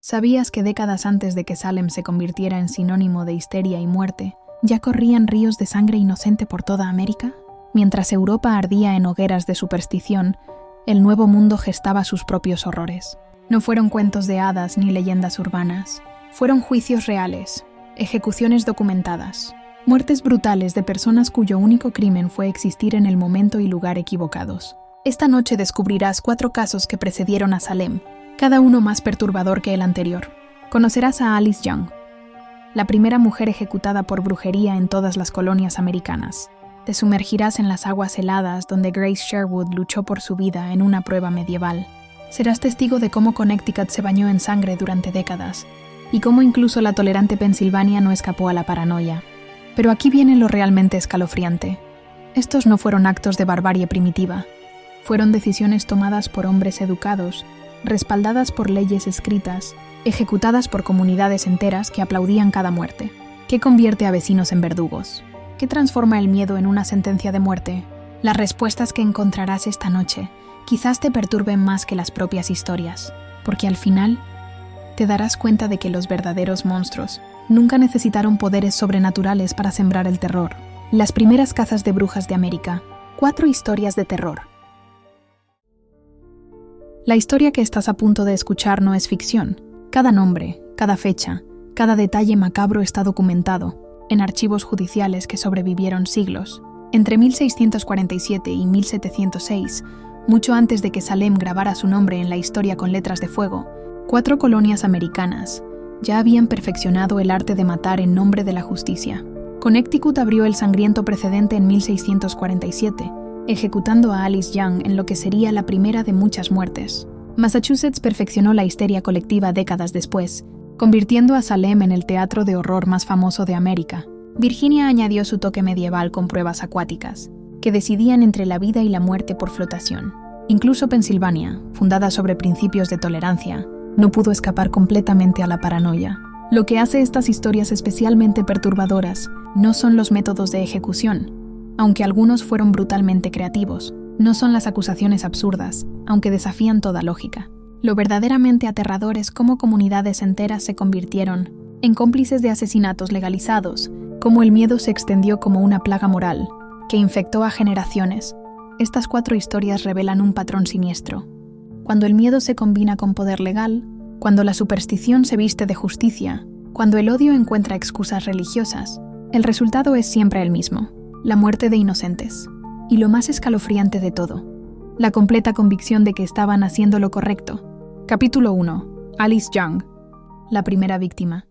¿Sabías que décadas antes de que Salem se convirtiera en sinónimo de histeria y muerte, ya corrían ríos de sangre inocente por toda América? Mientras Europa ardía en hogueras de superstición, el Nuevo Mundo gestaba sus propios horrores. No fueron cuentos de hadas ni leyendas urbanas. Fueron juicios reales, ejecuciones documentadas, muertes brutales de personas cuyo único crimen fue existir en el momento y lugar equivocados. Esta noche descubrirás 4 casos que precedieron a Salem, cada uno más perturbador que el anterior. Conocerás a Alice Young, la primera mujer ejecutada por brujería en todas las colonias americanas. Te sumergirás en las aguas heladas donde Grace Sherwood luchó por su vida en una prueba medieval. Serás testigo de cómo Connecticut se bañó en sangre durante décadas y cómo incluso la tolerante Pensilvania no escapó a la paranoia. Pero aquí viene lo realmente escalofriante. Estos no fueron actos de barbarie primitiva. Fueron decisiones tomadas por hombres educados, respaldadas por leyes escritas, ejecutadas por comunidades enteras que aplaudían cada muerte. ¿Qué convierte a vecinos en verdugos? ¿Qué transforma el miedo en una sentencia de muerte? Las respuestas que encontrarás esta noche quizás te perturben más que las propias historias, porque al final te darás cuenta de que los verdaderos monstruos nunca necesitaron poderes sobrenaturales para sembrar el terror. Las primeras cazas de brujas de América. 4 historias de terror. La historia que estás a punto de escuchar no es ficción. Cada nombre, cada fecha, cada detalle macabro está documentado en archivos judiciales que sobrevivieron siglos. Entre 1647 y 1706, mucho antes de que Salem grabara su nombre en la historia con letras de fuego, 4 colonias americanas ya habían perfeccionado el arte de matar en nombre de la justicia. Connecticut abrió el sangriento precedente en 1647, ejecutando a Alice Young en lo que sería la primera de muchas muertes. Massachusetts perfeccionó la histeria colectiva décadas después, convirtiendo a Salem en el teatro de horror más famoso de América. Virginia añadió su toque medieval con pruebas acuáticas, que decidían entre la vida y la muerte por flotación. Incluso Pensilvania, fundada sobre principios de tolerancia, no pudo escapar completamente a la paranoia. Lo que hace estas historias especialmente perturbadoras no son los métodos de ejecución, aunque algunos fueron brutalmente creativos. No son las acusaciones absurdas, aunque desafían toda lógica. Lo verdaderamente aterrador es cómo comunidades enteras se convirtieron en cómplices de asesinatos legalizados, cómo el miedo se extendió como una plaga moral, que infectó a generaciones. Estas 4 historias revelan un patrón siniestro. Cuando el miedo se combina con poder legal, cuando la superstición se viste de justicia, cuando el odio encuentra excusas religiosas, el resultado es siempre el mismo: la muerte de inocentes. Y lo más escalofriante de todo, la completa convicción de que estaban haciendo lo correcto. Capítulo 1. Alice Young, la primera víctima.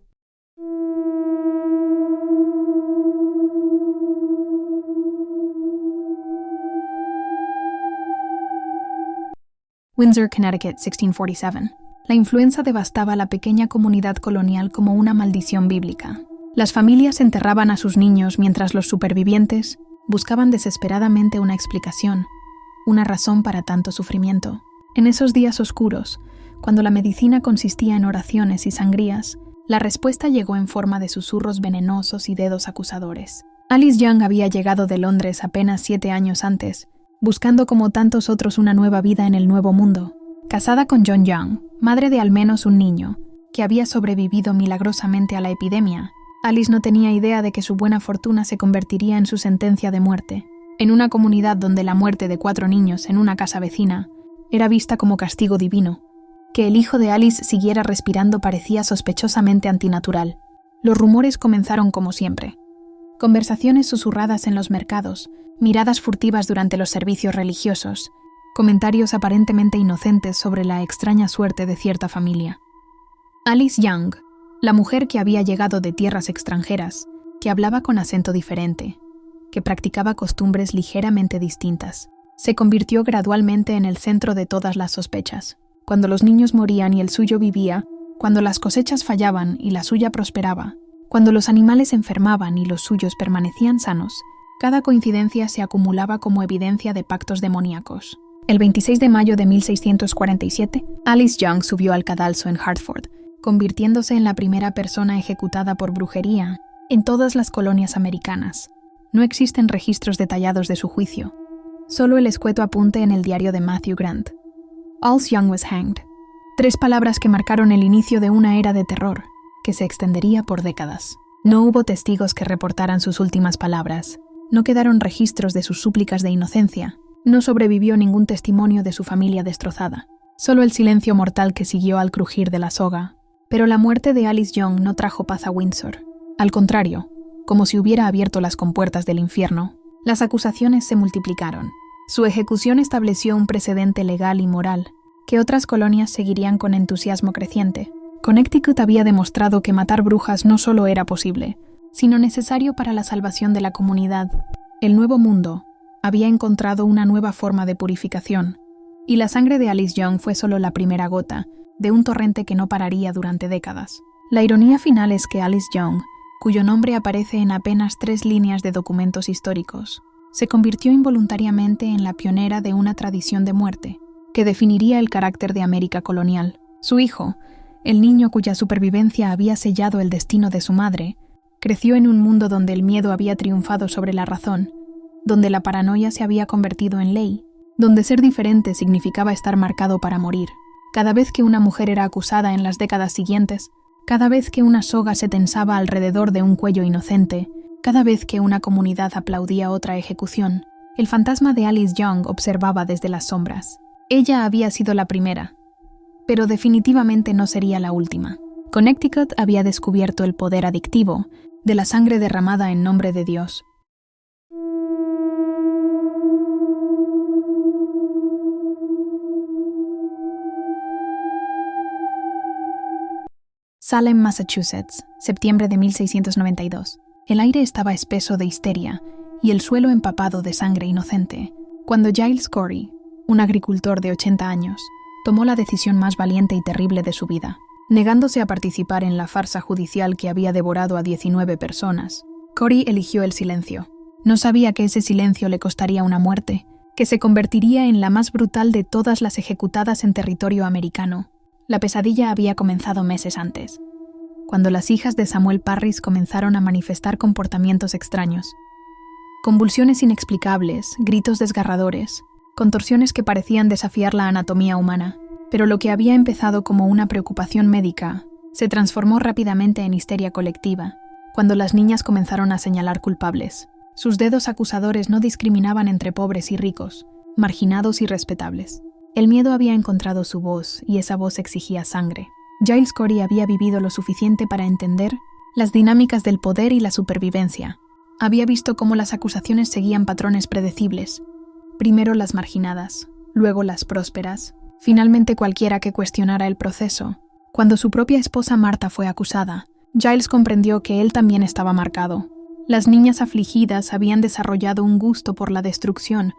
Windsor, Connecticut, 1647. La influenza devastaba la pequeña comunidad colonial como una maldición bíblica. Las familias enterraban a sus niños mientras los supervivientes buscaban desesperadamente una explicación, una razón para tanto sufrimiento. En esos días oscuros, cuando la medicina consistía en oraciones y sangrías, la respuesta llegó en forma de susurros venenosos y dedos acusadores. Alice Young había llegado de Londres apenas 7 años antes, buscando como tantos otros una nueva vida en el Nuevo Mundo. Casada con John Young, madre de al menos un niño, que había sobrevivido milagrosamente a la epidemia, Alice no tenía idea de que su buena fortuna se convertiría en su sentencia de muerte. En una comunidad donde la muerte de 4 niños en una casa vecina era vista como castigo divino, que el hijo de Alice siguiera respirando parecía sospechosamente antinatural. Los rumores comenzaron como siempre. Conversaciones susurradas en los mercados, miradas furtivas durante los servicios religiosos, comentarios aparentemente inocentes sobre la extraña suerte de cierta familia. Alice Young, la mujer que había llegado de tierras extranjeras, que hablaba con acento diferente, que practicaba costumbres ligeramente distintas, se convirtió gradualmente en el centro de todas las sospechas. Cuando los niños morían y el suyo vivía, cuando las cosechas fallaban y la suya prosperaba, cuando los animales enfermaban y los suyos permanecían sanos, cada coincidencia se acumulaba como evidencia de pactos demoníacos. El 26 de mayo de 1647, Alice Young subió al cadalso en Hartford, convirtiéndose en la primera persona ejecutada por brujería en todas las colonias americanas. No existen registros detallados de su juicio, solo el escueto apunte en el diario de Matthew Grant. Alice Young was hanged. 3 palabras que marcaron el inicio de una era de terror, que se extendería por décadas. No hubo testigos que reportaran sus últimas palabras. No quedaron registros de sus súplicas de inocencia. No sobrevivió ningún testimonio de su familia destrozada. Solo el silencio mortal que siguió al crujir de la soga. Pero la muerte de Alice Young no trajo paz a Windsor. Al contrario, como si hubiera abierto las compuertas del infierno, las acusaciones se multiplicaron. Su ejecución estableció un precedente legal y moral que otras colonias seguirían con entusiasmo creciente. Connecticut había demostrado que matar brujas no solo era posible, sino necesario para la salvación de la comunidad. El Nuevo Mundo había encontrado una nueva forma de purificación, y la sangre de Alice Young fue solo la primera gota de un torrente que no pararía durante décadas. La ironía final es que Alice Young, cuyo nombre aparece en apenas 3 líneas de documentos históricos, se convirtió involuntariamente en la pionera de una tradición de muerte que definiría el carácter de América colonial. Su hijo, el niño cuya supervivencia había sellado el destino de su madre, creció en un mundo donde el miedo había triunfado sobre la razón, donde la paranoia se había convertido en ley, donde ser diferente significaba estar marcado para morir. Cada vez que una mujer era acusada en las décadas siguientes, cada vez que una soga se tensaba alrededor de un cuello inocente, cada vez que una comunidad aplaudía otra ejecución, el fantasma de Alice Young observaba desde las sombras. Ella había sido la primera, pero definitivamente no sería la última. Connecticut había descubierto el poder adictivo de la sangre derramada en nombre de Dios. Salem, Massachusetts, septiembre de 1692. El aire estaba espeso de histeria y el suelo empapado de sangre inocente, cuando Giles Corey, un agricultor de 80 años, tomó la decisión más valiente y terrible de su vida. Negándose a participar en la farsa judicial que había devorado a 19 personas, Corey eligió el silencio. No sabía que ese silencio le costaría una muerte, que se convertiría en la más brutal de todas las ejecutadas en territorio americano. La pesadilla había comenzado meses antes, cuando las hijas de Samuel Parris comenzaron a manifestar comportamientos extraños. Convulsiones inexplicables, gritos desgarradores, contorsiones que parecían desafiar la anatomía humana, pero lo que había empezado como una preocupación médica se transformó rápidamente en histeria colectiva, cuando las niñas comenzaron a señalar culpables. Sus dedos acusadores no discriminaban entre pobres y ricos, marginados y respetables. El miedo había encontrado su voz y esa voz exigía sangre. Giles Corey había vivido lo suficiente para entender las dinámicas del poder y la supervivencia. Había visto cómo las acusaciones seguían patrones predecibles. Primero las marginadas, luego las prósperas, finalmente cualquiera que cuestionara el proceso. Cuando su propia esposa Martha fue acusada, Giles comprendió que él también estaba marcado. Las niñas afligidas habían desarrollado un gusto por la destrucción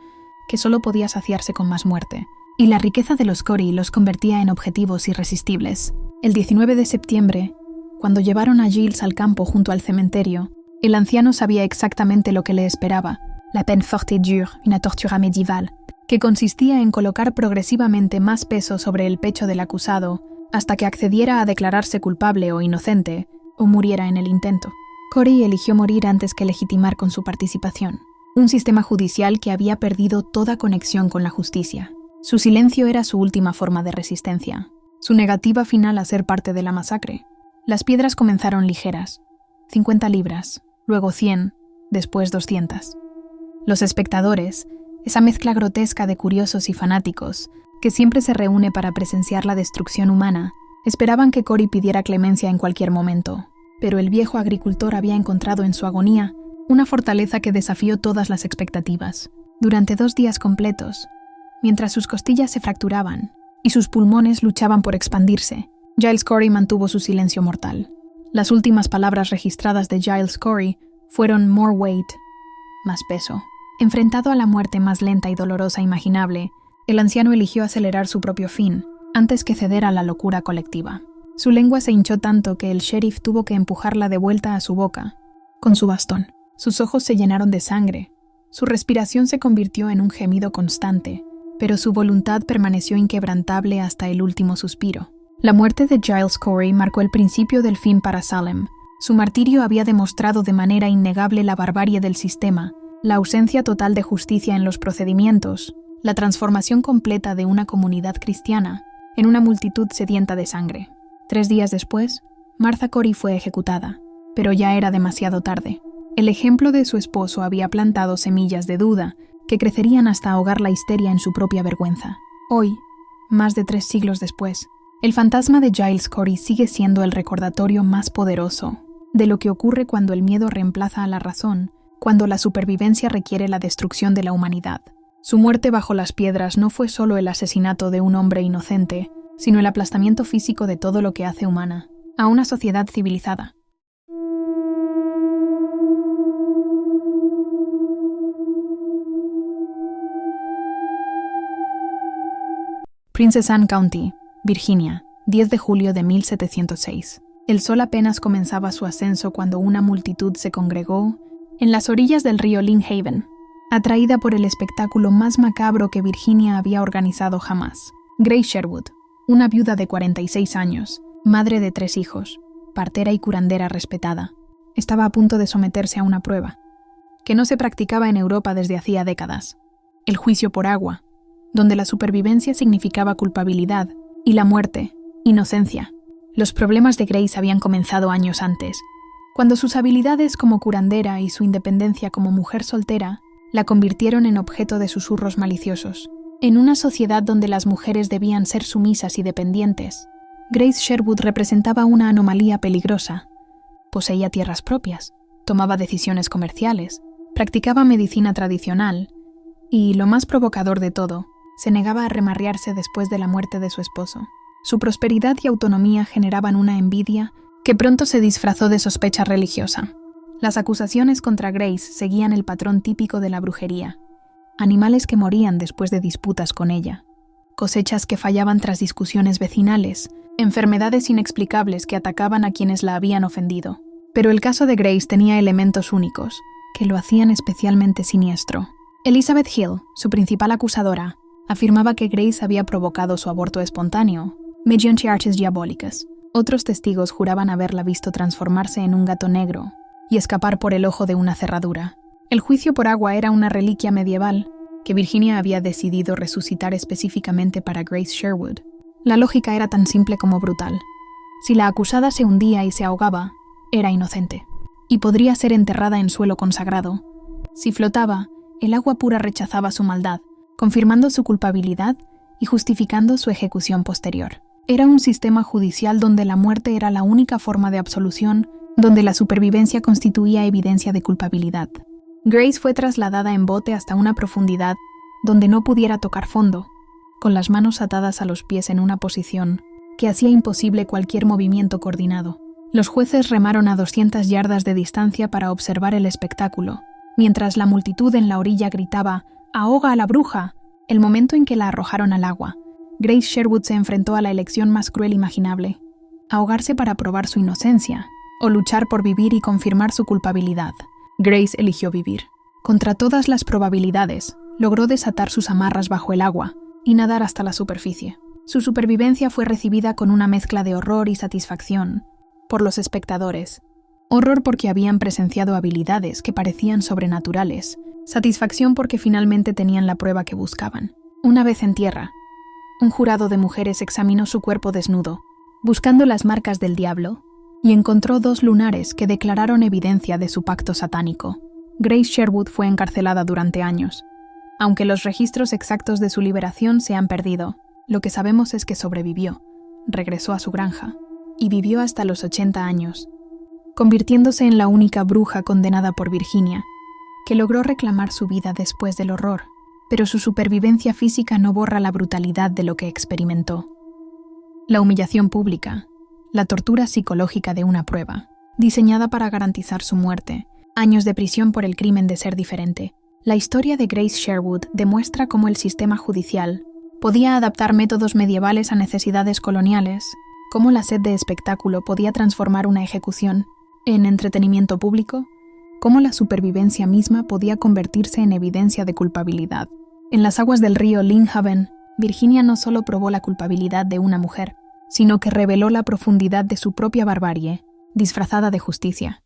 que solo podía saciarse con más muerte, y la riqueza de los Corey los convertía en objetivos irresistibles. El 19 de septiembre, cuando llevaron a Giles al campo junto al cementerio, el anciano sabía exactamente lo que le esperaba: la peine forte et dure, una tortura medieval, que consistía en colocar progresivamente más peso sobre el pecho del acusado hasta que accediera a declararse culpable o inocente o muriera en el intento. Corey eligió morir antes que legitimar con su participación, un sistema judicial que había perdido toda conexión con la justicia. Su silencio era su última forma de resistencia, su negativa final a ser parte de la masacre. Las piedras comenzaron ligeras, 50 libras, luego 100, después 200. Los espectadores, esa mezcla grotesca de curiosos y fanáticos, que siempre se reúne para presenciar la destrucción humana, esperaban que Corey pidiera clemencia en cualquier momento, pero el viejo agricultor había encontrado en su agonía una fortaleza que desafió todas las expectativas. Durante 2 días completos, mientras sus costillas se fracturaban y sus pulmones luchaban por expandirse, Giles Corey mantuvo su silencio mortal. Las últimas palabras registradas de Giles Corey fueron "more weight", más peso. Enfrentado a la muerte más lenta y dolorosa imaginable, el anciano eligió acelerar su propio fin, antes que ceder a la locura colectiva. Su lengua se hinchó tanto que el sheriff tuvo que empujarla de vuelta a su boca con su bastón. Sus ojos se llenaron de sangre, su respiración se convirtió en un gemido constante, pero su voluntad permaneció inquebrantable hasta el último suspiro. La muerte de Giles Corey marcó el principio del fin para Salem. Su martirio había demostrado de manera innegable la barbarie del sistema, la ausencia total de justicia en los procedimientos, la transformación completa de una comunidad cristiana en una multitud sedienta de sangre. 3 días después, Martha Corey fue ejecutada, pero ya era demasiado tarde. El ejemplo de su esposo había plantado semillas de duda que crecerían hasta ahogar la histeria en su propia vergüenza. Hoy, más de 3 siglos después, el fantasma de Giles Corey sigue siendo el recordatorio más poderoso de lo que ocurre cuando el miedo reemplaza a la razón, cuando la supervivencia requiere la destrucción de la humanidad. Su muerte bajo las piedras no fue solo el asesinato de un hombre inocente, sino el aplastamiento físico de todo lo que hace humana a una sociedad civilizada. Princess Anne County, Virginia, 10 de julio de 1706. El sol apenas comenzaba su ascenso cuando una multitud se congregó en las orillas del río Lynn Haven, atraída por el espectáculo más macabro que Virginia había organizado jamás. Grace Sherwood, una viuda de 46 años, madre de 3 hijos, partera y curandera respetada, estaba a punto de someterse a una prueba, que no se practicaba en Europa desde hacía décadas: el juicio por agua, donde la supervivencia significaba culpabilidad y la muerte, inocencia. Los problemas de Grace habían comenzado años antes, cuando sus habilidades como curandera y su independencia como mujer soltera la convirtieron en objeto de susurros maliciosos. En una sociedad donde las mujeres debían ser sumisas y dependientes, Grace Sherwood representaba una anomalía peligrosa. Poseía tierras propias, tomaba decisiones comerciales, practicaba medicina tradicional y, lo más provocador de todo, se negaba a remarriarse después de la muerte de su esposo. Su prosperidad y autonomía generaban una envidia que pronto se disfrazó de sospecha religiosa. Las acusaciones contra Grace seguían el patrón típico de la brujería: animales que morían después de disputas con ella, cosechas que fallaban tras discusiones vecinales, enfermedades inexplicables que atacaban a quienes la habían ofendido. Pero el caso de Grace tenía elementos únicos que lo hacían especialmente siniestro. Elizabeth Hill, su principal acusadora, afirmaba que Grace había provocado su aborto espontáneo, mediante artes diabólicas. Otros testigos juraban haberla visto transformarse en un gato negro y escapar por el ojo de una cerradura. El juicio por agua era una reliquia medieval que Virginia había decidido resucitar específicamente para Grace Sherwood. La lógica era tan simple como brutal. Si la acusada se hundía y se ahogaba, era inocente, y podría ser enterrada en suelo consagrado. Si flotaba, el agua pura rechazaba su maldad, confirmando su culpabilidad y justificando su ejecución posterior. Era un sistema judicial donde la muerte era la única forma de absolución, donde la supervivencia constituía evidencia de culpabilidad. Grace fue trasladada en bote hasta una profundidad donde no pudiera tocar fondo, con las manos atadas a los pies en una posición que hacía imposible cualquier movimiento coordinado. Los jueces remaron a 200 yardas de distancia para observar el espectáculo, mientras la multitud en la orilla gritaba «¡Ahoga a la bruja!». El momento en que la arrojaron al agua, Grace Sherwood se enfrentó a la elección más cruel imaginable: ahogarse para probar su inocencia, o luchar por vivir y confirmar su culpabilidad. Grace eligió vivir. Contra todas las probabilidades, logró desatar sus amarras bajo el agua y nadar hasta la superficie. Su supervivencia fue recibida con una mezcla de horror y satisfacción por los espectadores. Horror porque habían presenciado habilidades que parecían sobrenaturales. Satisfacción porque finalmente tenían la prueba que buscaban. Una vez en tierra, un jurado de mujeres examinó su cuerpo desnudo, buscando las marcas del diablo, y encontró 2 lunares que declararon evidencia de su pacto satánico. Grace Sherwood fue encarcelada durante años. Aunque los registros exactos de su liberación se han perdido, lo que sabemos es que sobrevivió, regresó a su granja, y vivió hasta los 80 años, convirtiéndose en la única bruja condenada por Virginia, que logró reclamar su vida después del horror, pero su supervivencia física no borra la brutalidad de lo que experimentó. La humillación pública, la tortura psicológica de una prueba, diseñada para garantizar su muerte, años de prisión por el crimen de ser diferente. La historia de Grace Sherwood demuestra cómo el sistema judicial podía adaptar métodos medievales a necesidades coloniales, cómo la sed de espectáculo podía transformar una ejecución en entretenimiento público, cómo la supervivencia misma podía convertirse en evidencia de culpabilidad. En las aguas del río Lynn Haven, Virginia no solo probó la culpabilidad de una mujer, sino que reveló la profundidad de su propia barbarie, disfrazada de justicia.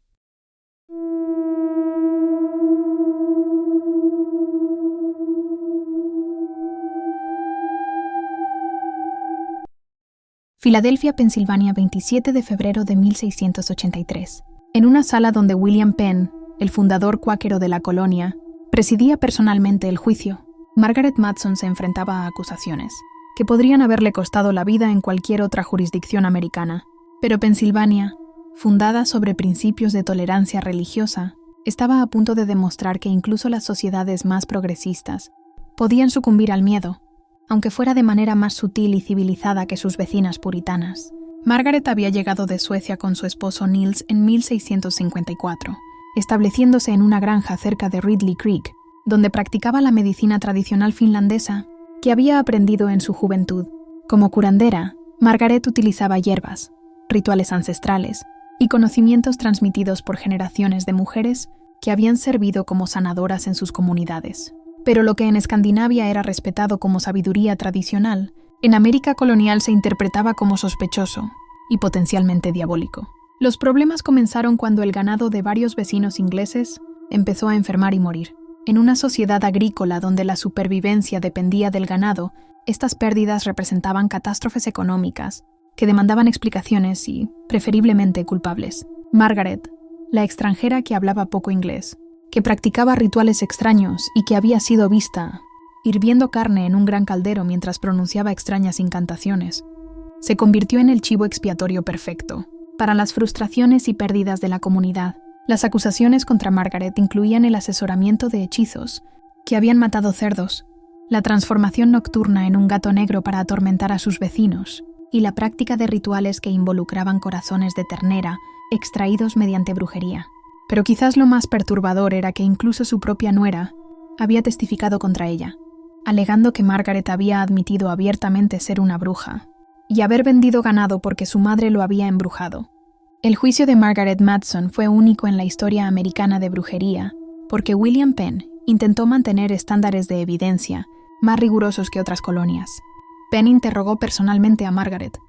Filadelfia, Pensilvania, 27 de febrero de 1683. En una sala donde William Penn, el fundador cuáquero de la colonia, presidía personalmente el juicio, Margaret Matson se enfrentaba a acusaciones que podrían haberle costado la vida en cualquier otra jurisdicción americana. Pero Pensilvania, fundada sobre principios de tolerancia religiosa, estaba a punto de demostrar que incluso las sociedades más progresistas podían sucumbir al miedo, aunque fuera de manera más sutil y civilizada que sus vecinas puritanas. Margaret había llegado de Suecia con su esposo Niels en 1654, estableciéndose en una granja cerca de Ridley Creek, donde practicaba la medicina tradicional finlandesa que había aprendido en su juventud. Como curandera, Margaret utilizaba hierbas, rituales ancestrales y conocimientos transmitidos por generaciones de mujeres que habían servido como sanadoras en sus comunidades. Pero lo que en Escandinavia era respetado como sabiduría tradicional, en América colonial se interpretaba como sospechoso y potencialmente diabólico. Los problemas comenzaron cuando el ganado de varios vecinos ingleses empezó a enfermar y morir. En una sociedad agrícola donde la supervivencia dependía del ganado, estas pérdidas representaban catástrofes económicas que demandaban explicaciones y, preferiblemente, culpables. Margaret, la extranjera que hablaba poco inglés, que practicaba rituales extraños y que había sido vista hirviendo carne en un gran caldero mientras pronunciaba extrañas incantaciones, se convirtió en el chivo expiatorio perfecto para las frustraciones y pérdidas de la comunidad. Las acusaciones contra Margaret incluían el asesoramiento de hechizos que habían matado cerdos, la transformación nocturna en un gato negro para atormentar a sus vecinos y la práctica de rituales que involucraban corazones de ternera extraídos mediante brujería. Pero quizás lo más perturbador era que incluso su propia nuera había testificado contra ella, alegando que Margaret había admitido abiertamente ser una bruja y haber vendido ganado porque su madre lo había embrujado. El juicio de Margaret Matson fue único en la historia americana de brujería, porque William Penn intentó mantener estándares de evidencia más rigurosos que otras colonias. Penn interrogó personalmente a Margaret,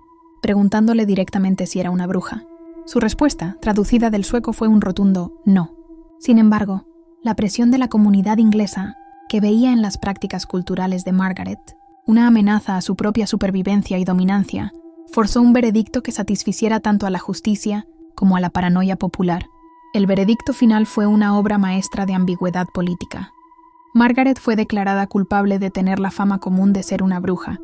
preguntándole directamente si era una bruja. Su respuesta, traducida del sueco, fue un rotundo no. Sin embargo, la presión de la comunidad inglesa, que veía en las prácticas culturales de Margaret una amenaza a su propia supervivencia y dominancia, forzó un veredicto que satisficiera tanto a la justicia como a la paranoia popular. El veredicto final fue una obra maestra de ambigüedad política. Margaret fue declarada culpable de tener la fama común de ser una bruja,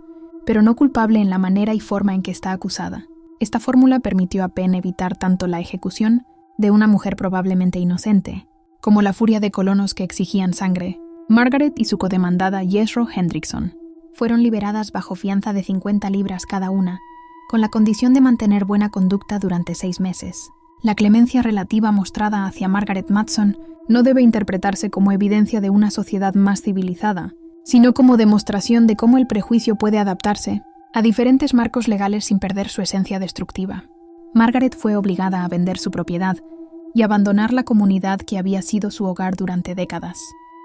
pero no culpable en la manera y forma en que está acusada. Esta fórmula permitió a Penn evitar tanto la ejecución de una mujer probablemente inocente, como la furia de colonos que exigían sangre. Margaret y su codemandada Jethro Hendrickson fueron liberadas bajo fianza de 50 libras cada una, con la condición de mantener buena conducta durante 6 meses. La clemencia relativa mostrada hacia Margaret Matson no debe interpretarse como evidencia de una sociedad más civilizada, sino como demostración de cómo el prejuicio puede adaptarse a diferentes marcos legales sin perder su esencia destructiva. Margaret fue obligada a vender su propiedad y abandonar la comunidad que había sido su hogar durante décadas.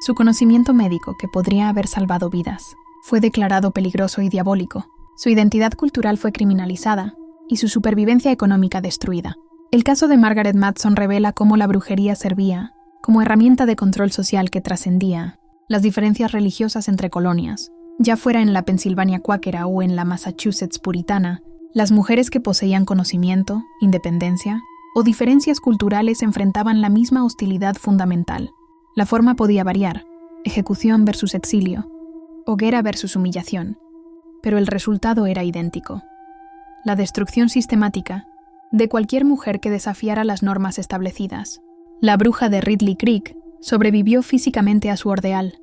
Su conocimiento médico, que podría haber salvado vidas, fue declarado peligroso y diabólico. Su identidad cultural fue criminalizada y su supervivencia económica destruida. El caso de Margaret Matson revela cómo la brujería servía como herramienta de control social que trascendía las diferencias religiosas entre colonias. Ya fuera en la Pensilvania cuáquera o en la Massachusetts puritana, las mujeres que poseían conocimiento, independencia o diferencias culturales enfrentaban la misma hostilidad fundamental. La forma podía variar, ejecución versus exilio, hoguera versus humillación, pero el resultado era idéntico: la destrucción sistemática de cualquier mujer que desafiara las normas establecidas. La bruja de Ridley Creek sobrevivió físicamente a su ordeal,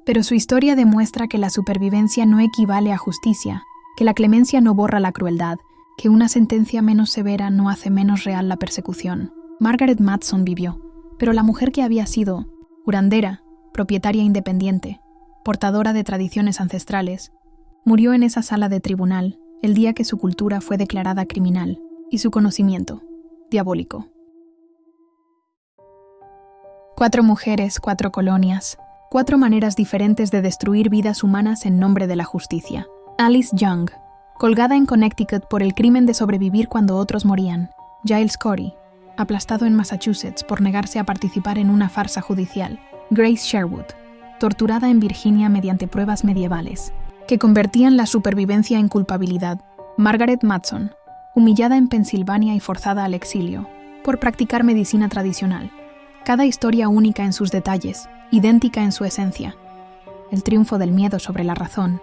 pero su historia demuestra que la supervivencia no equivale a justicia, que la clemencia no borra la crueldad, que una sentencia menos severa no hace menos real la persecución. Margaret Matson vivió, pero la mujer que había sido curandera, propietaria independiente, portadora de tradiciones ancestrales, murió en esa sala de tribunal el día que su cultura fue declarada criminal y su conocimiento diabólico. 4 mujeres, 4 colonias, 4 maneras diferentes de destruir vidas humanas en nombre de la justicia. Alice Young, colgada en Connecticut por el crimen de sobrevivir cuando otros morían. Giles Corey, aplastado en Massachusetts por negarse a participar en una farsa judicial. Grace Sherwood, torturada en Virginia mediante pruebas medievales, que convertían la supervivencia en culpabilidad. Margaret Matson, humillada en Pensilvania y forzada al exilio, por practicar medicina tradicional. Cada historia única en sus detalles, idéntica en su esencia. El triunfo del miedo sobre la razón,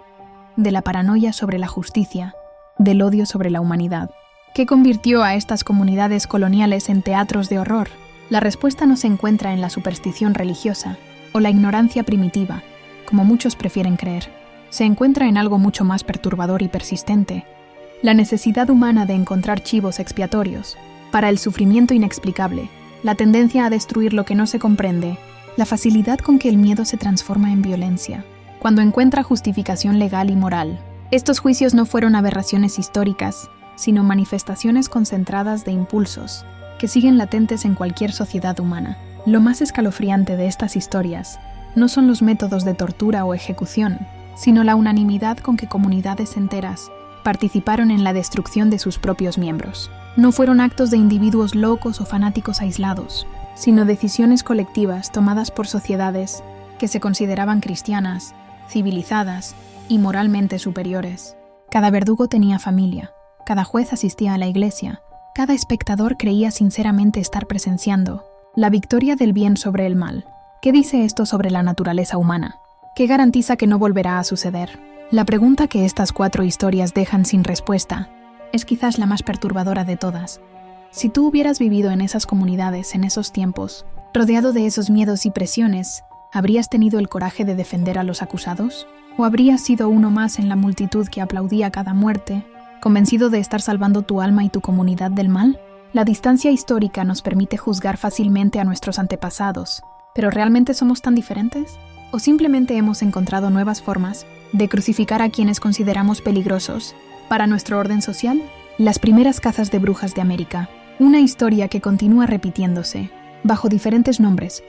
de la paranoia sobre la justicia, del odio sobre la humanidad. ¿Qué convirtió a estas comunidades coloniales en teatros de horror? La respuesta no se encuentra en la superstición religiosa o la ignorancia primitiva, como muchos prefieren creer. Se encuentra en algo mucho más perturbador y persistente: la necesidad humana de encontrar chivos expiatorios para el sufrimiento inexplicable, la tendencia a destruir lo que no se comprende, la facilidad con que el miedo se transforma en violencia cuando encuentra justificación legal y moral. Estos juicios no fueron aberraciones históricas, sino manifestaciones concentradas de impulsos que siguen latentes en cualquier sociedad humana. Lo más escalofriante de estas historias no son los métodos de tortura o ejecución, sino la unanimidad con que comunidades enteras participaron en la destrucción de sus propios miembros. No fueron actos de individuos locos o fanáticos aislados, sino decisiones colectivas tomadas por sociedades que se consideraban cristianas, civilizadas y moralmente superiores. Cada verdugo tenía familia, cada juez asistía a la iglesia, cada espectador creía sinceramente estar presenciando la victoria del bien sobre el mal. ¿Qué dice esto sobre la naturaleza humana? ¿Qué garantiza que no volverá a suceder? La pregunta que estas 4 historias dejan sin respuesta es quizás la más perturbadora de todas. Si tú hubieras vivido en esas comunidades en esos tiempos, rodeado de esos miedos y presiones, ¿habrías tenido el coraje de defender a los acusados? ¿O habrías sido uno más en la multitud que aplaudía cada muerte, convencido de estar salvando tu alma y tu comunidad del mal? La distancia histórica nos permite juzgar fácilmente a nuestros antepasados, ¿pero realmente somos tan diferentes? ¿O simplemente hemos encontrado nuevas formas de crucificar a quienes consideramos peligrosos para nuestro orden social? Las primeras cazas de brujas de América, una historia que continúa repitiéndose, bajo diferentes nombres,